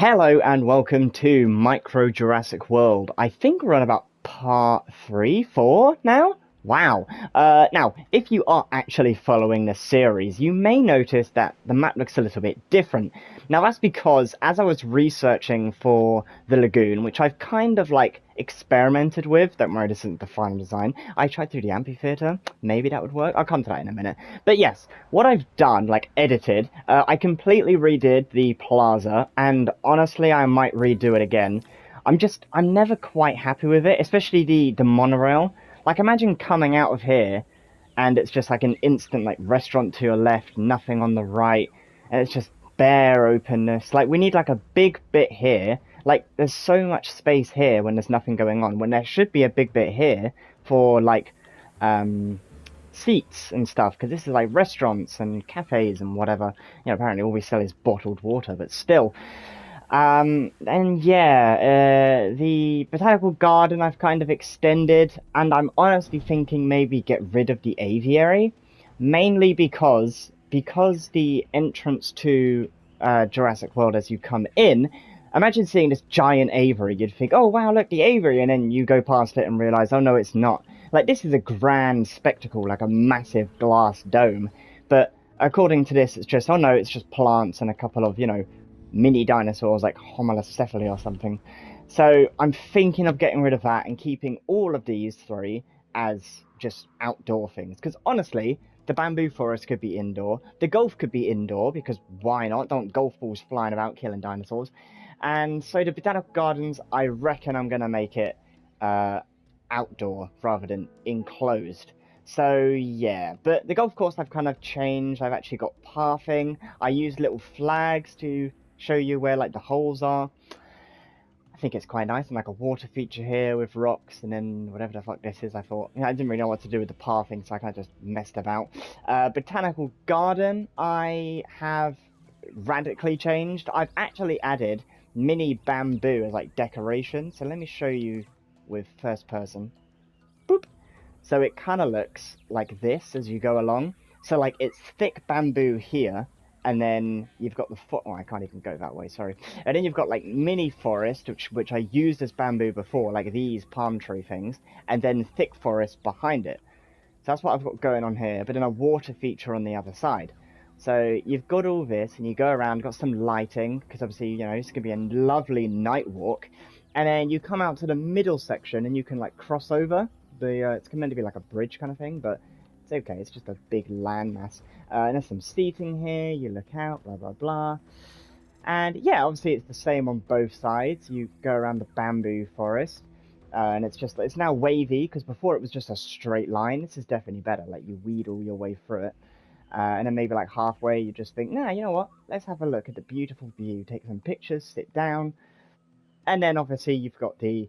Hello and welcome to Micro Jurassic World. I think we're on about part 3, 4 now? Wow. Now, if you are actually following the series, you may notice that the map looks a little bit different. Now, that's because as I was researching for the lagoon, which I've kind of like experimented with, don't worry, this isn't the final design, I tried through the amphitheater, maybe that would work, I'll come to that in a minute. But yes, what I've done, like edited, I completely redid the plaza, and honestly, I might redo it again. I'm never quite happy with it, especially the monorail. Like, imagine coming out of here, and it's just like an instant, like, restaurant to your left, nothing on the right, and it's just bare openness. Like, we need, like, a big bit here. Like, there's so much space here when there's nothing going on, when there should be a big bit here for, like, um, seats and stuff, because this is like restaurants and cafes and whatever. Apparently all we sell is bottled water, but still. And yeah, the botanical garden I've kind of extended, and I'm honestly thinking maybe get rid of the aviary, mainly because the entrance to Jurassic World as you come in. Imagine seeing this giant aviary. You'd think, oh wow, look, the aviary, and then you go past it and realize, oh no, it's not. Like, this is a grand spectacle, like a massive glass dome, but according to this, it's just, oh no, it's just plants and a couple of, mini dinosaurs like Homalocephaly or something. So I'm thinking of getting rid of that and keeping all of these three as just outdoor things. Because honestly, the bamboo forest could be indoor. The golf could be indoor, because why not? Don't golf balls flying about killing dinosaurs. And so the botanical gardens, I reckon I'm going to make it uh, outdoor rather than enclosed. So yeah, but the golf course I've kind of changed. I've actually got pathing. I use little flags to show you where like the holes are. I think it's quite nice, and like a water feature here with rocks, and then whatever the fuck this is. I thought, I didn't really know what to do with the pathing, so I kind of just messed about. Botanical garden, I have radically changed. I've actually added mini bamboo as like decoration. So let me show you with first person. Boop. So it kind of looks like this as you go along. So like it's thick bamboo here, and then you've got the foot. Oh, I can't even go that way. Sorry. And then you've got like mini forest, which I used as bamboo before, like these palm tree things, and then thick forest behind it. So that's what I've got going on here. But then a water feature on the other side. So you've got all this, and you go around, got some lighting, because obviously it's gonna be a lovely night walk. And then you come out to the middle section, and you can like cross over it's meant to be like a bridge kind of thing, but it's okay. It's just a big landmass. And there's some seating here. You look out, blah blah blah. And yeah, obviously it's the same on both sides. You go around the bamboo forest, and it's now wavy, because before it was just a straight line. This is definitely better. Like, you wheedle your way through it, and then maybe like halfway you just think, nah, you know what? Let's have a look at the beautiful view. Take some pictures, sit down, and then obviously you've got the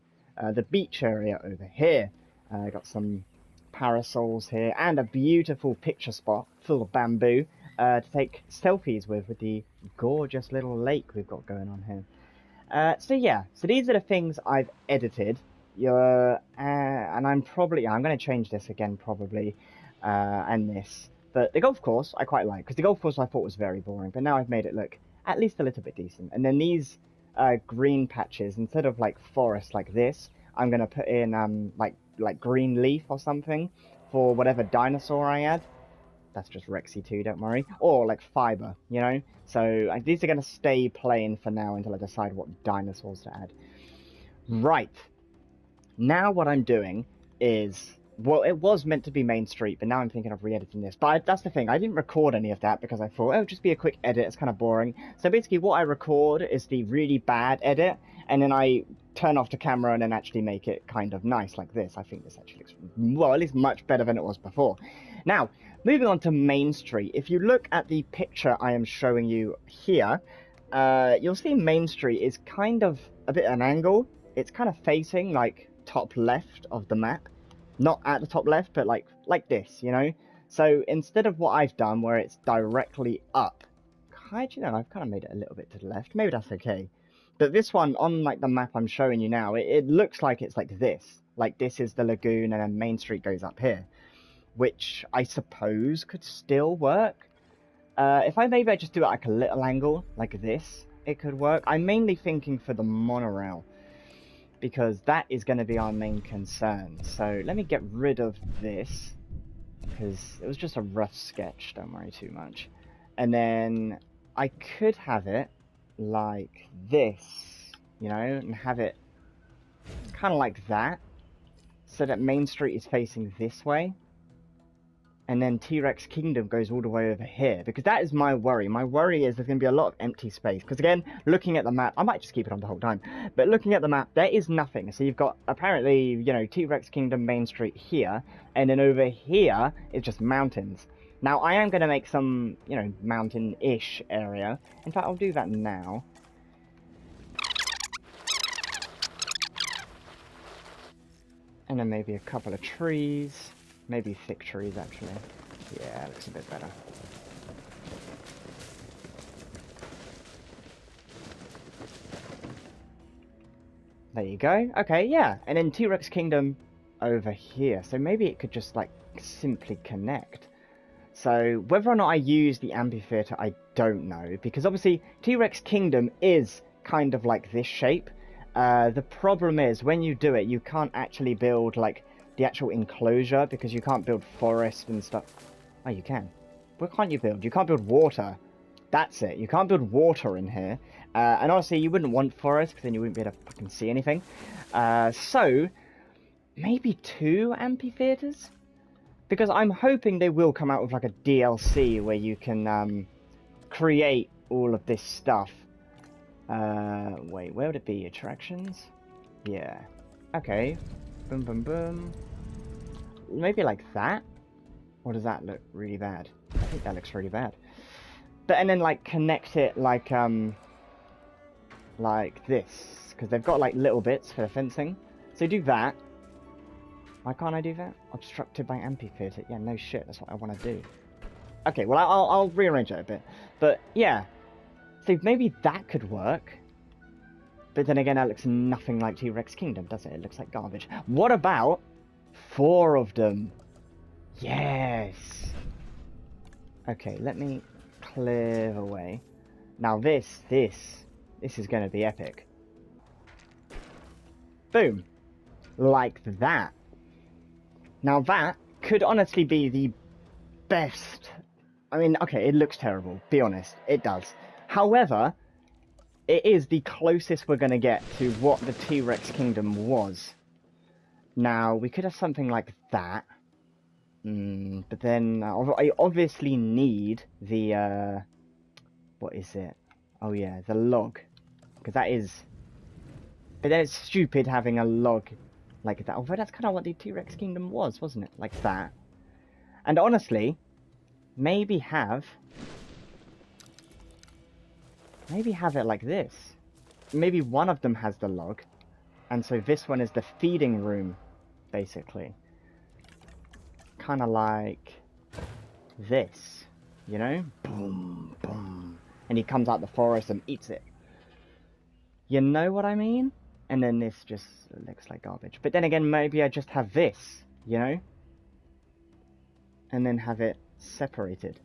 beach area over here. Got some parasols here and a beautiful picture spot full of bamboo to take selfies with the gorgeous little lake we've got going on here. So yeah, so these are the things I've edited. And I'm going to change this again probably, and this. But the golf course I quite like, because the golf course I thought was very boring, but now I've made it look at least a little bit decent. And then these green patches, instead of like forest like this, I'm gonna put in like green leaf or something for whatever dinosaur I add. That's just Rexy too, don't worry. Or like fiber, So these are gonna stay plain for now until I decide what dinosaurs to add. Right. Now what I'm doing is, well, it was meant to be Main Street, but now I'm thinking of re-editing this. But that's the thing, I didn't record any of that because I thought, oh, just be a quick edit, it's kind of boring. So basically what I record is the really bad edit, and then I turn off the camera and then actually make it kind of nice like this. I think this actually looks, well, at least much better than it was before. Now, moving on to Main Street. If you look at the picture I am showing you here, you'll see Main Street is kind of a bit at an angle. It's kind of facing like top left of the map, not at the top left, but like this, So instead of what I've done, where it's directly up, actually no, I've kind of made it a little bit to the left. Maybe that's okay. But this one on like the map I'm showing you now, it looks like it's like this. Like, this is the lagoon, and then Main Street goes up here, which I suppose could still work. If I maybe I just do it like a little angle, like this, it could work. I'm mainly thinking for the monorail, because that is going to be our main concern. So let me get rid of this, because it was just a rough sketch, don't worry too much. And then I could have it like this, you know, and have it kind of like that, so that Main Street is facing this way. And then T-Rex Kingdom goes all the way over here, because that is my worry. My worry is there's going to be a lot of empty space, because again, looking at the map, I might just keep it on the whole time, but looking at the map, there is nothing. So you've got, apparently, you know, T-Rex Kingdom Main Street here, and then over here is just mountains. Now, I am going to make some, you know, mountain-ish area. In fact, I'll do that now. And then maybe a couple of trees. Maybe thick trees, actually. Yeah, looks a bit better. There you go. Okay, yeah. And then T-Rex Kingdom over here. So maybe it could just, like, simply connect. So whether or not I use the amphitheater, I don't know. Because obviously, T-Rex Kingdom is kind of like this shape. The problem is, when you do it, you can't actually build, like, the actual enclosure, because you can't build forest and stuff. Oh, you can. What can't you build? You can't build water. That's it. You can't build water in here. And honestly, you wouldn't want forest, because then you wouldn't be able to fucking see anything. So, maybe 2 amphitheaters? Because I'm hoping they will come out with, like, a DLC where you can create all of this stuff. Wait, where would it be? Attractions? Yeah. Okay. Boom, boom, boom. Maybe like that? Or does that look really bad? I think that looks really bad. But, and then, like, connect it like this. Because they've got, like, little bits for the fencing. So do that. Why can't I do that? Obstructed by amphitheater. Yeah, no shit. That's what I want to do. Okay, well, I'll rearrange it a bit. But, yeah. So maybe that could work. But then again, that looks nothing like T-Rex Kingdom, does it? It looks like garbage. What about 4 of them? Yes! Okay, let me clear away. Now this is going to be epic. Boom! Like that. Now that could honestly be the best. I mean, okay, it looks terrible, be honest. It does. However, it is the closest we're going to get to what the T-Rex Kingdom was. Now, we could have something like that. But then, I obviously need the, what is it? Oh yeah, the log. Because that is... But then it's stupid having a log like that. Although that's kind of what the T-Rex Kingdom was, wasn't it? Like that. And honestly, maybe have it like this. Maybe one of them has the log, and so this one is the feeding room, basically. Kind of like this, you know? Boom, boom. And he comes out the forest and eats it. You know what I mean? And then this just looks like garbage. But then again, maybe I just have this, you know? And then have it separated.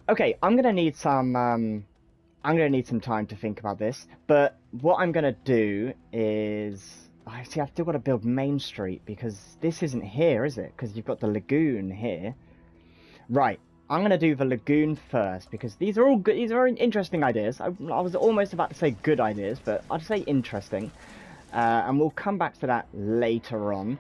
Okay, I'm gonna need some time to think about this, but what I'm going to do is... I see, I've still got to build Main Street, because this isn't here, is it? Because you've got the lagoon here. Right, I'm going to do the lagoon first, because these are all good, these are very interesting ideas. I was almost about to say good ideas, but I'd say interesting. And we'll come back to that later on.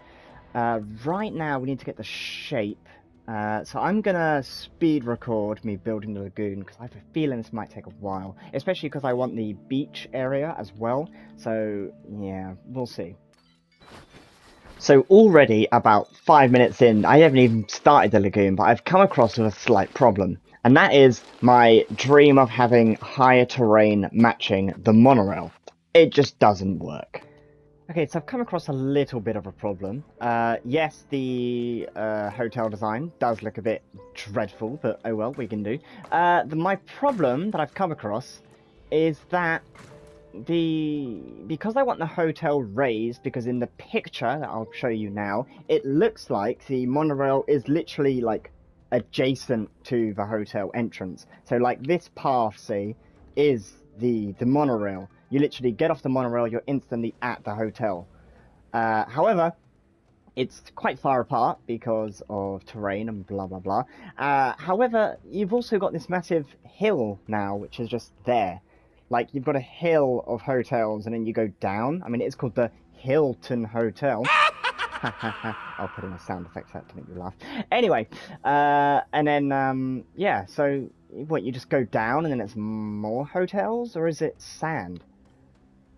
Right now, we need to get the shape. So I'm gonna speed record me building the lagoon, because I have a feeling this might take a while, especially because I want the beach area as well. So yeah, we'll see. So already about 5 minutes in, I haven't even started the lagoon, but I've come across with a slight problem, and that is my dream of having higher terrain matching the monorail. It just doesn't work. Okay, so I've come across a little bit of a problem. Yes, the hotel design does look a bit dreadful, but oh well, we can do. My problem that I've come across is that because I want the hotel raised, because in the picture that I'll show you now, it looks like the monorail is literally like adjacent to the hotel entrance. So like this path, see, is the monorail. You literally get off the monorail, you're instantly at the hotel. However, it's quite far apart because of terrain and blah blah blah. However, you've also got this massive hill now, which is just there. Like, you've got a hill of hotels, and then you go down. I mean, it's called the Hilton Hotel. I'll put in a sound effect to make you laugh. Anyway, and then, yeah, so, what, you just go down and then it's more hotels? Or is it sand?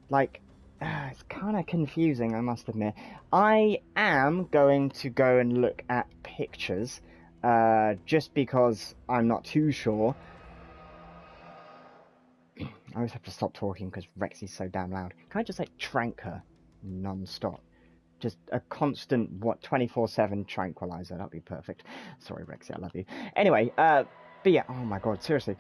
Like, it's kind of confusing, I must admit. I am going to go and look at pictures, just because I'm not too sure. I always have to stop talking because Rexy's so damn loud. Can I just, like, trank her non-stop? Just a constant, 24/7 tranquilizer. That'd be perfect. Sorry, Rexy, I love you. Anyway, but yeah, oh my god, seriously.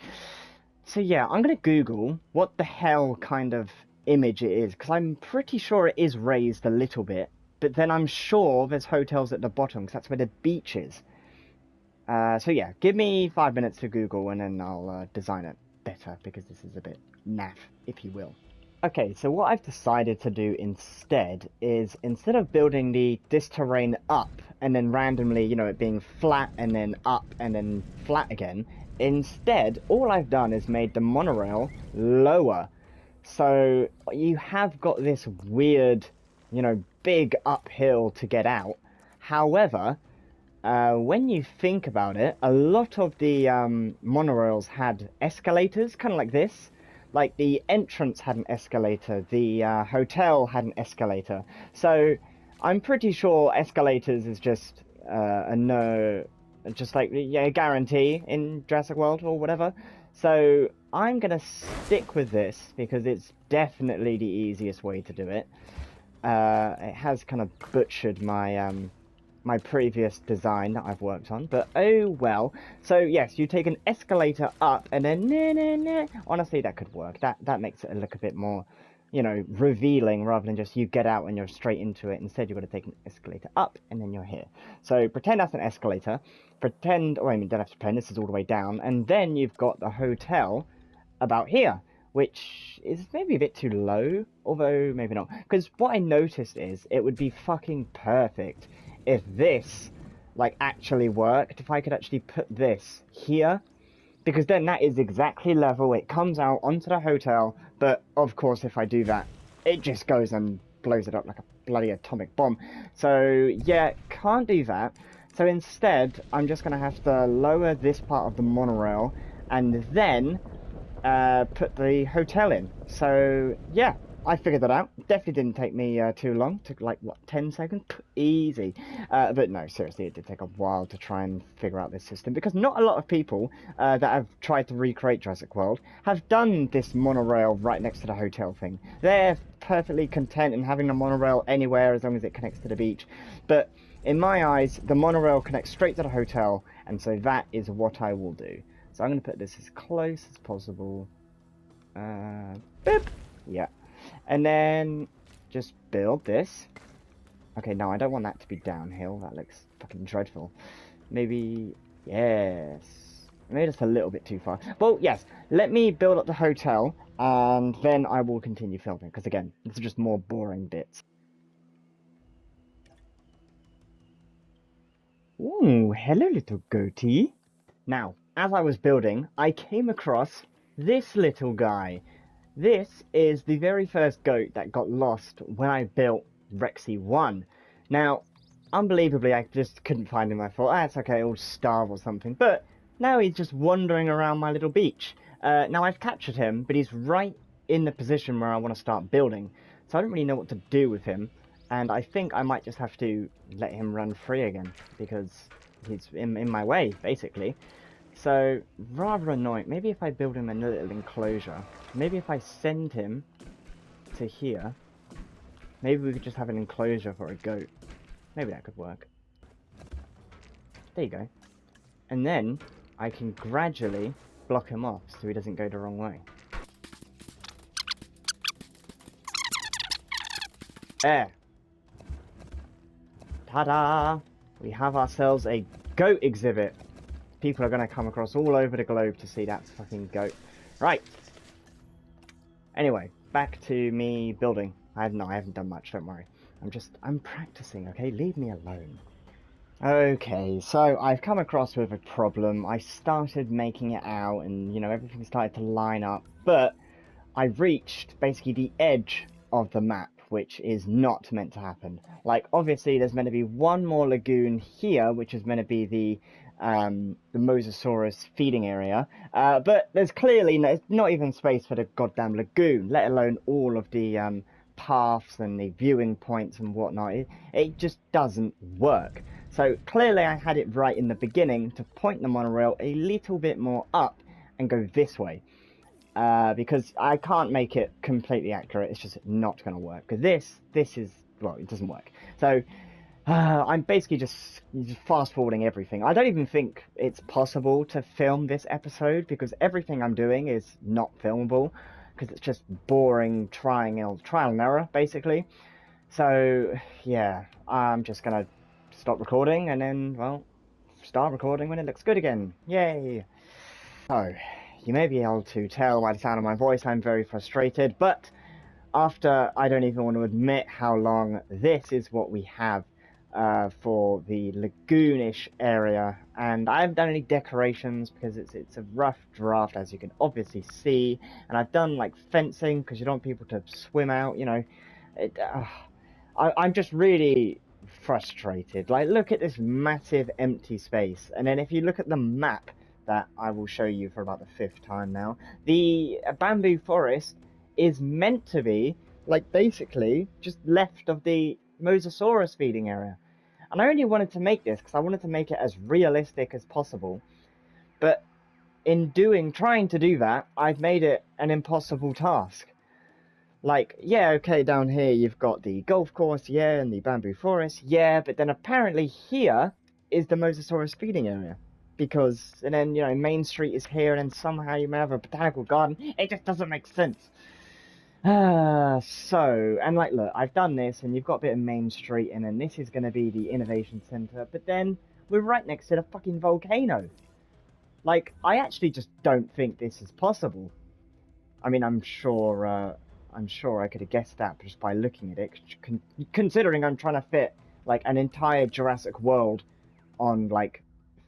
So yeah, I'm gonna Google what the hell kind of image it is, because I'm pretty sure it is raised a little bit, but then I'm sure there's hotels at the bottom, because that's where the beach is. So yeah, give me 5 minutes to Google, and then I'll design it better, because this is a bit naff, if you will. Okay, so what I've decided to do instead is, instead of building this terrain up, and then randomly, you know, it being flat, and then up, and then flat again, instead, all I've done is made the monorail lower. So, you have got this weird, you know, big uphill to get out. However, when you think about it, a lot of the monorails had escalators, kind of like this. Like, the entrance had an escalator, the hotel had an escalator. So, I'm pretty sure escalators is just a no, just like, yeah, a guarantee in Jurassic World or whatever. So, I'm gonna stick with this because it's definitely the easiest way to do it. It has kind of butchered my my previous design that I've worked on, but oh well. So yes, you take an escalator up, and then honestly, that could work. That makes it look a bit more, you know, revealing, rather than just you get out and you're straight into it. Instead, you've got to take an escalator up, and then you're here. So pretend that's an escalator. Pretend, oh, I mean, don't have to pretend, this is all the way down, and then you've got the hotel about here, which is maybe a bit too low, although maybe not. Because what I noticed is, it would be fucking perfect if this, like, actually worked. If I could actually put this here, because then that is exactly level, it comes out onto the hotel, but of course if I do that, it just goes and blows it up like a bloody atomic bomb. So yeah, can't do that. So instead, I'm just going to have to lower this part of the monorail, and then put the hotel in. So yeah, I figured that out. Definitely didn't take me too long. Took like, what, 10 seconds? Easy. But no, seriously, it did take a while to try and figure out this system, because not a lot of people that have tried to recreate Jurassic World have done this monorail right next to the hotel thing. They're perfectly content in having the monorail anywhere as long as it connects to the beach. But in my eyes, the monorail connects straight to the hotel, and so that is what I will do. So I'm going to put this as close as possible. Boop! Yeah. And then just build this. Okay, no, I don't want that to be downhill. That looks fucking dreadful. Maybe, yes. Maybe just a little bit too far. Well, yes, let me build up the hotel, and then I will continue filming. Because again, this is just more boring bits. Ooh, hello, little goatee. Now, as I was building, I came across this little guy. This is the very first goat that got lost when I built Rexy 1. Now, unbelievably, I just couldn't find him. I thought, ah, it's okay, he'll starve or something. But now he's just wandering around my little beach. Now, I've captured him, but he's right in the position where I want to start building. So I don't really know what to do with him. And I think I might just have to let him run free again, because he's in my way, basically. So, rather annoying. Maybe if I build him a little enclosure. Maybe if I send him to here. Maybe we could just have an enclosure for a goat. Maybe that could work. There you go. And then, I can gradually block him off so he doesn't go the wrong way. There. Ta-da! We have ourselves a goat exhibit. People are going to come across all over the globe to see that fucking goat. Right. Anyway, back to me building. I haven't done much, don't worry. I'm practicing, okay? Leave me alone. Okay, so I've come across with a problem. I started making it out and, everything started to line up, but I reached basically the edge of the map, which is not meant to happen. Like, obviously, there's meant to be one more lagoon here, which is meant to be the Mosasaurus feeding area, but there's clearly not even space for the goddamn lagoon, let alone all of the paths and the viewing points and whatnot. It just doesn't work. So clearly I had it right in the beginning to point the monorail a little bit more up and go this way. Because I can't make it completely accurate. It's just not going to work. Because this is, well, it doesn't work. So I'm basically just fast forwarding everything. I don't even think it's possible to film this episode because everything I'm doing is not filmable because it's just boring trial and error basically. So yeah, I'm just gonna stop recording and then, well, start recording when it looks good again. Yay! So, you may be able to tell by the sound of my voice I'm very frustrated, but after I don't even want to admit how long, this is what we have for the lagoonish area, and I haven't done any decorations because it's a rough draft, as you can obviously see, and I've done like fencing because you don't want people to swim out, I'm just really frustrated. Like, look at this massive empty space, and then if you look at the map that I will show you for about the 5th time now, the bamboo forest is meant to be, like, basically just left of the Mosasaurus feeding area. And I only wanted to make this because I wanted to make it as realistic as possible. But in trying to do that, I've made it an impossible task. Like, yeah, okay, down here you've got the golf course, yeah, and the bamboo forest, yeah, but then apparently here is the Mosasaurus feeding area. Because, and then, Main Street is here, and then somehow you may have a botanical garden. It just doesn't make sense. So, and like, look, I've done this, and you've got a bit of Main Street, and then this is going to be the Innovation Center, but then we're right next to the fucking volcano. Like, I actually just don't think this is possible. I mean, I'm sure I could have guessed that just by looking at it, considering I'm trying to fit, like, an entire Jurassic World on, like,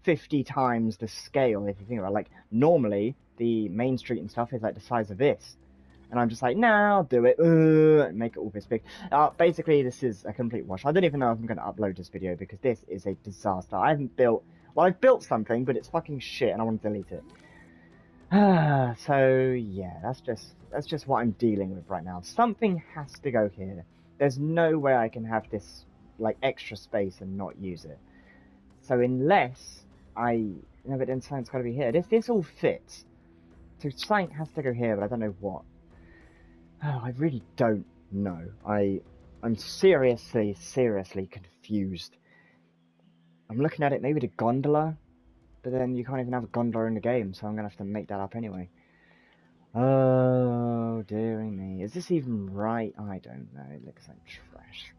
50 times the scale, if you think about it. Like, normally, the Main Street and stuff is, like, the size of this. And I'm just like, nah, I'll do it. Make it all this big. Basically, this is a complete wash. I don't even know if I'm going to upload this video because this is a disaster. I haven't built... Well, I've built something, but it's fucking shit, and I want to delete it. So yeah, that's just what I'm dealing with right now. Something has to go here. There's no way I can have this, like, extra space and not use it. So unless no, but then something's got to be here. This all fits. So something has to go here, but I don't know what. Oh, I really don't know. I'm seriously confused. I'm looking at it, maybe the gondola, but then you can't even have a gondola in the game, so I'm gonna have to make that up anyway. Oh, dearie me. Is this even right? I don't know. It looks like trash.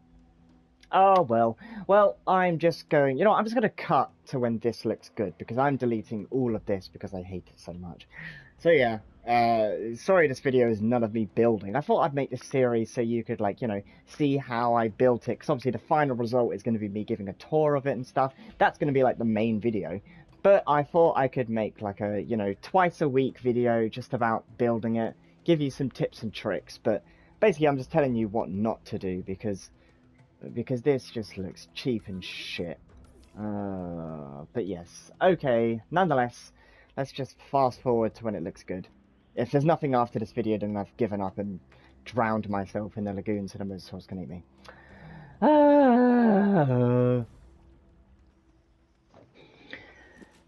Oh, well. Well, I'm just going... I'm just going to cut to when this looks good, because I'm deleting all of this because I hate it so much. So, yeah. Sorry this video is none of me building. I thought I'd make this series so you could, like, see how I built it. Because obviously the final result is going to be me giving a tour of it and stuff. That's going to be, like, the main video. But I thought I could make, like, a, twice a week video just about building it. Give you some tips and tricks. But basically I'm just telling you what not to do because this just looks cheap and shit. But yes, okay, nonetheless, let's just fast forward to when it looks good. If there's nothing after this video, then I've given up and drowned myself in the lagoon so the Mosasaurus can eat me.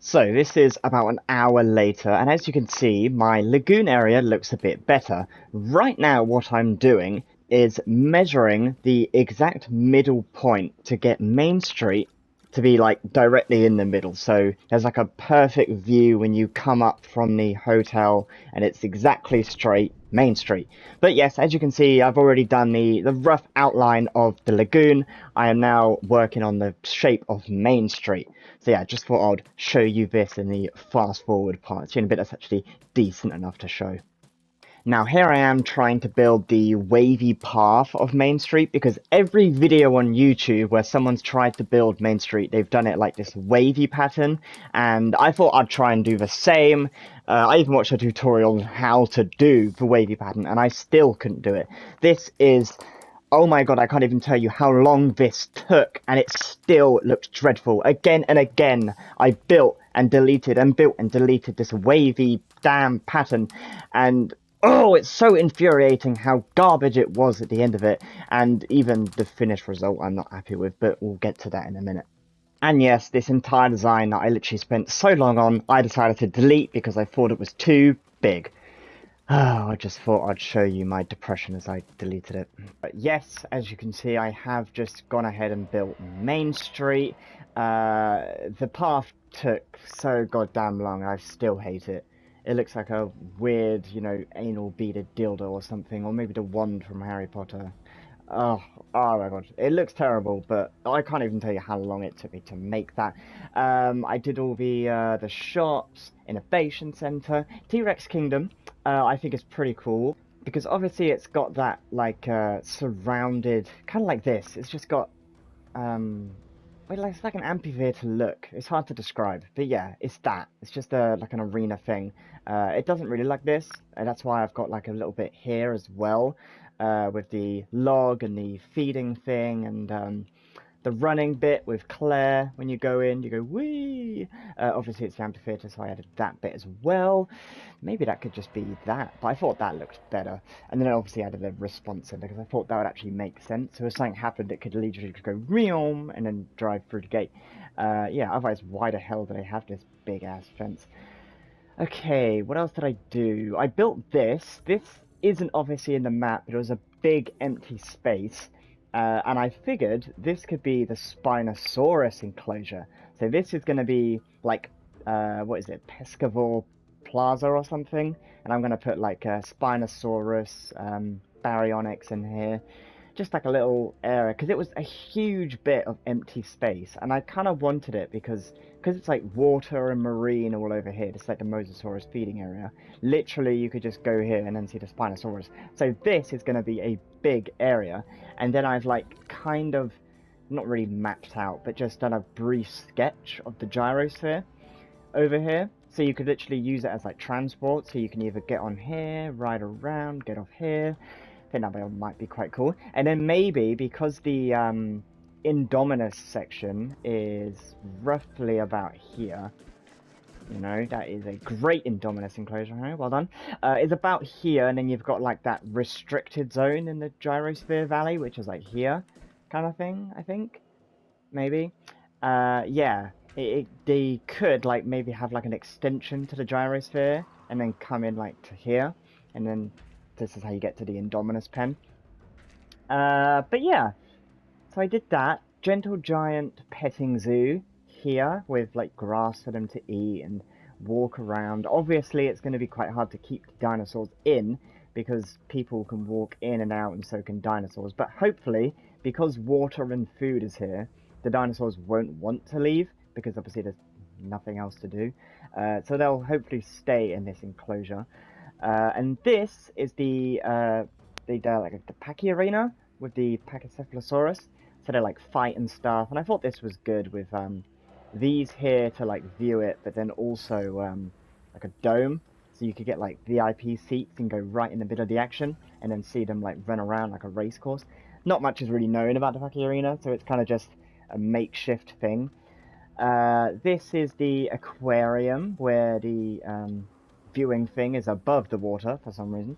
So this is about an hour later, and as you can see, my lagoon area looks a bit better. Right now, what I'm doing is measuring the exact middle point to get Main Street to be, like, directly in the middle. So there's, like, a perfect view when you come up from the hotel, and it's exactly straight Main Street. But yes, as you can see, I've already done the rough outline of the lagoon. I am now working on the shape of Main Street. So yeah, just thought I'd show you this in the fast forward part. It's the only bit that's actually decent enough to show. Now here I am trying to build the wavy path of Main Street because every video on YouTube where someone's tried to build Main Street, they've done it like this wavy pattern, and I thought I'd try and do the same. I even watched a tutorial on how to do the wavy pattern, and I still couldn't do it. This is... Oh my god, I can't even tell you how long this took, and it still looked dreadful. Again and again, I built and deleted and built and deleted this wavy damn pattern, and oh, it's so infuriating how garbage it was at the end of it, and even the finished result I'm not happy with, but we'll get to that in a minute. And yes, this entire design that I literally spent so long on, I decided to delete because I thought it was too big. Oh, I just thought I'd show you my depression as I deleted it. But yes, as you can see, I have just gone ahead and built Main Street. The path took so goddamn long, I still hate it. It looks like a weird, you know, anal beaded dildo or something, or maybe the wand from Harry Potter. Oh, oh my god, it looks terrible, but I can't even tell you how long it took me to make that. I did all the shops, innovation center, T-Rex Kingdom. I think it's pretty cool because obviously it's got that like surrounded, kind of like this. It's just got well, it's like an amphitheater look. It's hard to describe, but yeah, it's that. It's just like an arena thing. It doesn't really like this, and that's why I've got like a little bit here as well, with the log and the feeding thing, and the running bit with Claire. When you go in, you go wee. Obviously, it's the amphitheater, so I added that bit as well. Maybe that could just be that, but I thought that looked better. And then I obviously added a response in because I thought that would actually make sense. So if something happened, it could literally just go reom and then drive through the gate. Yeah, otherwise, why the hell do they have this big ass fence? Okay, what else did I do? I built this. This isn't obviously in the map, but it was a big empty space. And I figured this could be the Spinosaurus enclosure. So this is going to be like, what is it, Pescavore Plaza or something? And I'm going to put like a Spinosaurus, Baryonyx in here. Just like a little area, because it was a huge bit of empty space, and I kind of wanted it because it's like water and marine all over here. It's like the Mosasaurus feeding area. Literally, you could just go here and then see the Spinosaurus. So this is going to be a big area, and then I've like kind of not really mapped out, but just done a brief sketch of the gyrosphere over here. So you could literally use it as like transport. So you can either get on here, ride around, get off here. I think that might be quite cool. And then maybe, because the Indominus section is roughly about here, you know, that is a great Indominus enclosure, huh? Well done. It's about here, and then you've got like that restricted zone in the Gyrosphere Valley, which is like here, kind of thing, I think. Maybe. Yeah, they could like maybe have like an extension to the Gyrosphere, and then come in like to here, and then this is how you get to the Indominus pen. But yeah, so I did that. Gentle Giant petting zoo here with like grass for them to eat and walk around. Obviously, it's going to be quite hard to keep the dinosaurs in because people can walk in and out and so can dinosaurs. But hopefully, because water and food is here, the dinosaurs won't want to leave because obviously there's nothing else to do. So they'll hopefully stay in this enclosure. And this is the like the Pachy arena with the Pachycephalosaurus. So they like fight and stuff. And I thought this was good with these here to like view it, but then also like a dome, so you could get like VIP seats and go right in the middle of the action, and then see them like run around like a race course. Not much is really known about the Pachy arena, so it's kind of just a makeshift thing. This is the aquarium where the viewing thing is above the water for some reason.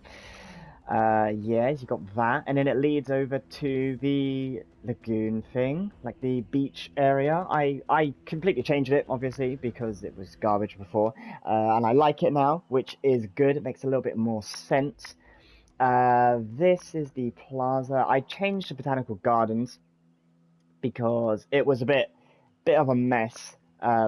Yes, you got that, and then it leads over to the lagoon thing, like the beach area. I completely changed it, obviously, because it was garbage before, and I like it now, which is good. It makes a little bit more sense. This is the plaza. I changed the botanical gardens because it was a bit of a mess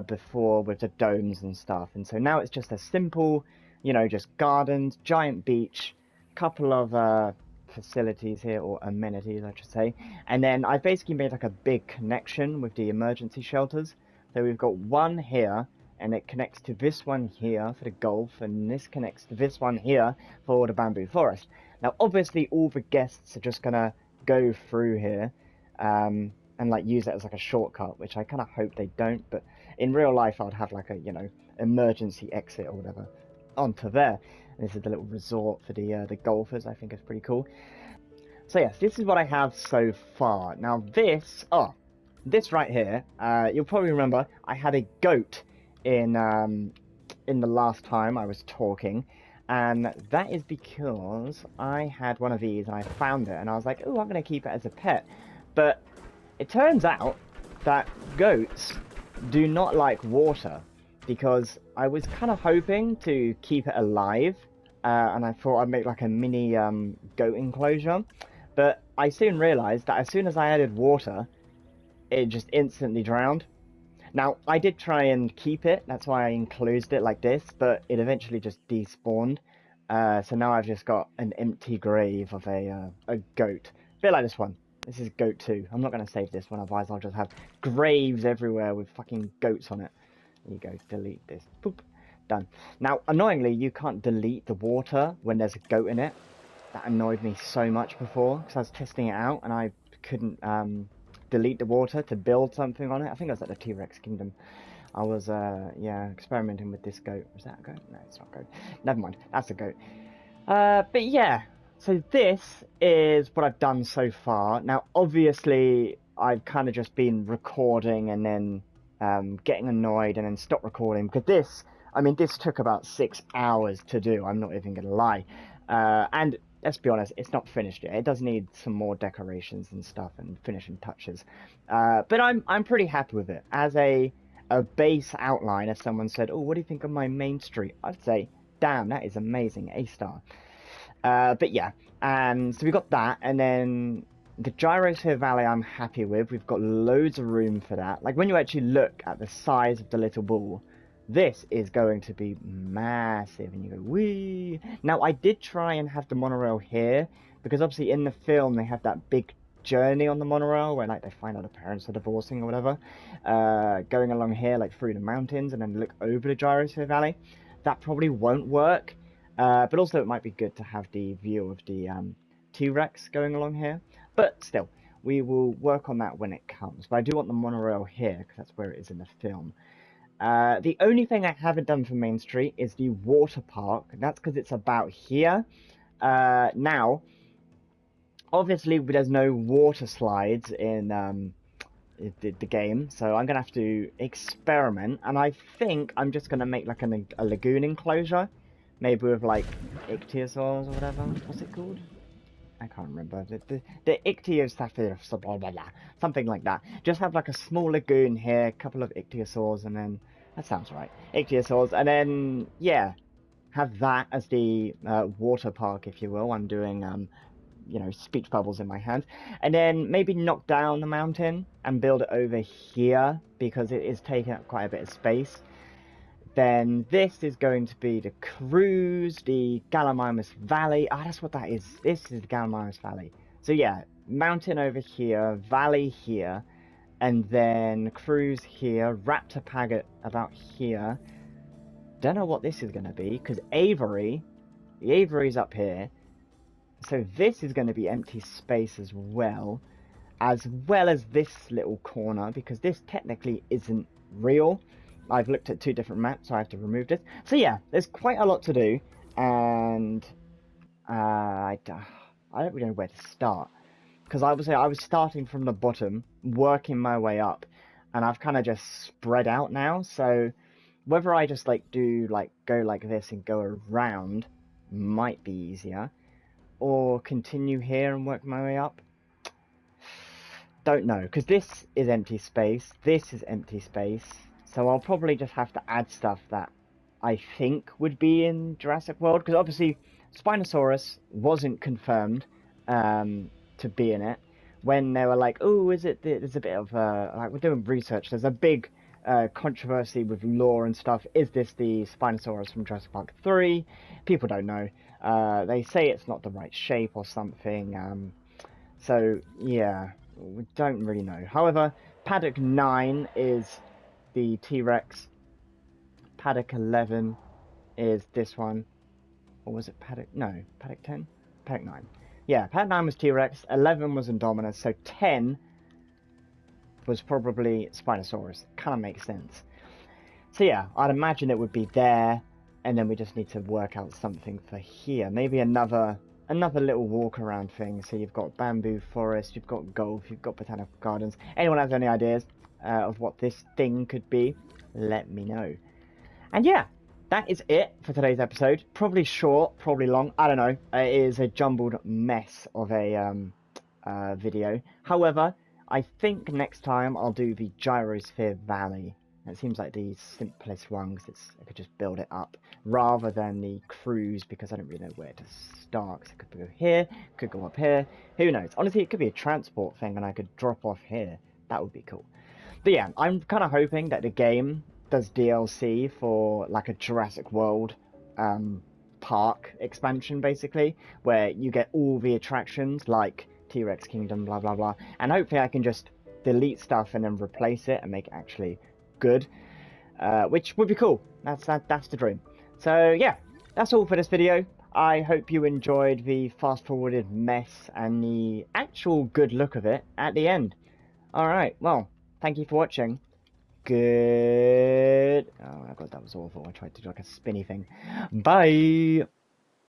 before with the domes and stuff, and so now it's just a simple, you know, just gardens, giant beach, couple of facilities here, or amenities I should say, and then I basically made like a big connection with the emergency shelters. So we've got one here, and it connects to this one here for the golf, and this connects to this one here for the bamboo forest. Now, obviously, all the guests are just gonna go through here, and like use it as like a shortcut, which I kind of hope they don't. But in real life, I'd have like a emergency exit or whatever onto there. And this is the little resort for the golfers. I think it's pretty cool. So yes, this is what I have so far. Now this right here, you'll probably remember I had a goat in the last time I was talking, and that is because I had one of these and I found it and I was like, oh, I'm going to keep it as a pet. But it turns out that goats do not like water, because I was kind of hoping to keep it alive, and I thought I'd make like a mini goat enclosure, but I soon realised that as soon as I added water, it just instantly drowned. Now, I did try and keep it, that's why I enclosed it like this, but it eventually just despawned. So now I've just got an empty grave of a goat. A bit like this one. This is goat 2. I'm not going to save this one, otherwise I'll just have graves everywhere with fucking goats on it. There you go, delete this. Boop. Done. Now, annoyingly, you can't delete the water when there's a goat in it. That annoyed me so much before, because I was testing it out and I couldn't delete the water to build something on it. I think I was at the T-Rex Kingdom. I was, yeah, experimenting with this goat. Was that a goat? No, it's not a goat. Never mind, that's a goat. But yeah, so this is what I've done so far. Now, obviously, I've kind of just been recording and then getting annoyed and then stop recording, because this took about 6 hours to do. I'm not even going to lie. And let's be honest, it's not finished yet. It does need some more decorations and stuff and finishing touches. But I'm pretty happy with it. As a base outline, if someone said, oh, what do you think of my main street? I'd say, damn, that is amazing, A-star. But yeah, and so we got that, and then the Gyrosphere Valley I'm happy with. We've got loads of room for that. Like, when you actually look at the size of the little ball, this is going to be massive, and you go, wee! Now, I did try and have the monorail here, because obviously in the film they have that big journey on the monorail, where like they find out the parents are divorcing or whatever, going along here, like through the mountains, and then look over the Gyrosphere Valley. That probably won't work, but also it might be good to have the view of the T-Rex going along here. But still, we will work on that when it comes. But I do want the monorail here, because that's where it is in the film. The only thing I haven't done for Main Street is the water park. That's because it's about here. Now, obviously, there's no water slides in the game, so I'm going to have to experiment. And I think I'm just going to make like a lagoon enclosure. Maybe with like ichthyosaurs or whatever. What's it called? I can't remember. The ichthyosaurs, blah, blah, blah, something like that. Just have like a small lagoon here, a couple of ichthyosaurs, and then that sounds right. Ichthyosaurs, and then yeah, have that as the water park, if you will. I'm doing speech bubbles in my hand, and then maybe knock down the mountain and build it over here, because it is taking up quite a bit of space. Then this is going to be the cruise, the Gallimimus Valley. Ah, that's what that is. This is the Gallimimus Valley. So yeah, mountain over here, valley here, and then cruise here, raptor paget about here. Don't know what this is going to be, because the Aviary's up here. So this is going to be empty space as well as this little corner, because this technically isn't real. I've looked at 2 different maps, so I have to remove this. So yeah, there's quite a lot to do, and I don't really know where to start, because I was starting from the bottom, working my way up, and I've kind of just spread out now. So whether I just go like this and go around might be easier, or continue here and work my way up. Don't know, because this is empty space, this is empty space, so I'll probably just have to add stuff that I think would be in Jurassic World, because obviously Spinosaurus wasn't confirmed to be in it. When they were like, oh, is it, there's a bit of, like, we're doing research, there's a big controversy with lore and stuff. Is this the Spinosaurus from Jurassic Park 3? People don't know. They say it's not the right shape or something, so yeah, we don't really know. However, Paddock 9 is the T-Rex Paddock 11 is this one. Or was it Paddock? No, Paddock 10? Paddock 9. Yeah, Paddock 9 was T-Rex, 11 was Indominus, so 10 was probably Spinosaurus. Kind of makes sense. So yeah, I'd imagine it would be there, and then we just need to work out something for here. Maybe another little walk around thing. So you've got bamboo forest, you've got golf, you've got botanical gardens. Anyone has any ideas of what this thing could be? Let me know. And yeah, that is it for today's episode. Probably short, probably long. I don't know. It is a jumbled mess of a video. However, I think next time I'll do the Gyrosphere Valley. It seems like the simplest one because I could just build it up rather than the cruise, because I don't really know where to start. Cause it could go here, could go up here. Who knows? Honestly, it could be a transport thing and I could drop off here. That would be cool. But yeah, I'm kind of hoping that the game does DLC for like a Jurassic World park expansion, basically, where you get all the attractions like T-Rex Kingdom, blah blah blah, and hopefully I can just delete stuff and then replace it and make it actually good, which would be cool. That's the dream. So yeah, that's all for this video. I hope you enjoyed the fast forwarded mess and the actual good look of it at the end. Alright, well, thank you for watching. Good. Oh my god, that was awful. I tried to do like a spinny thing. Bye!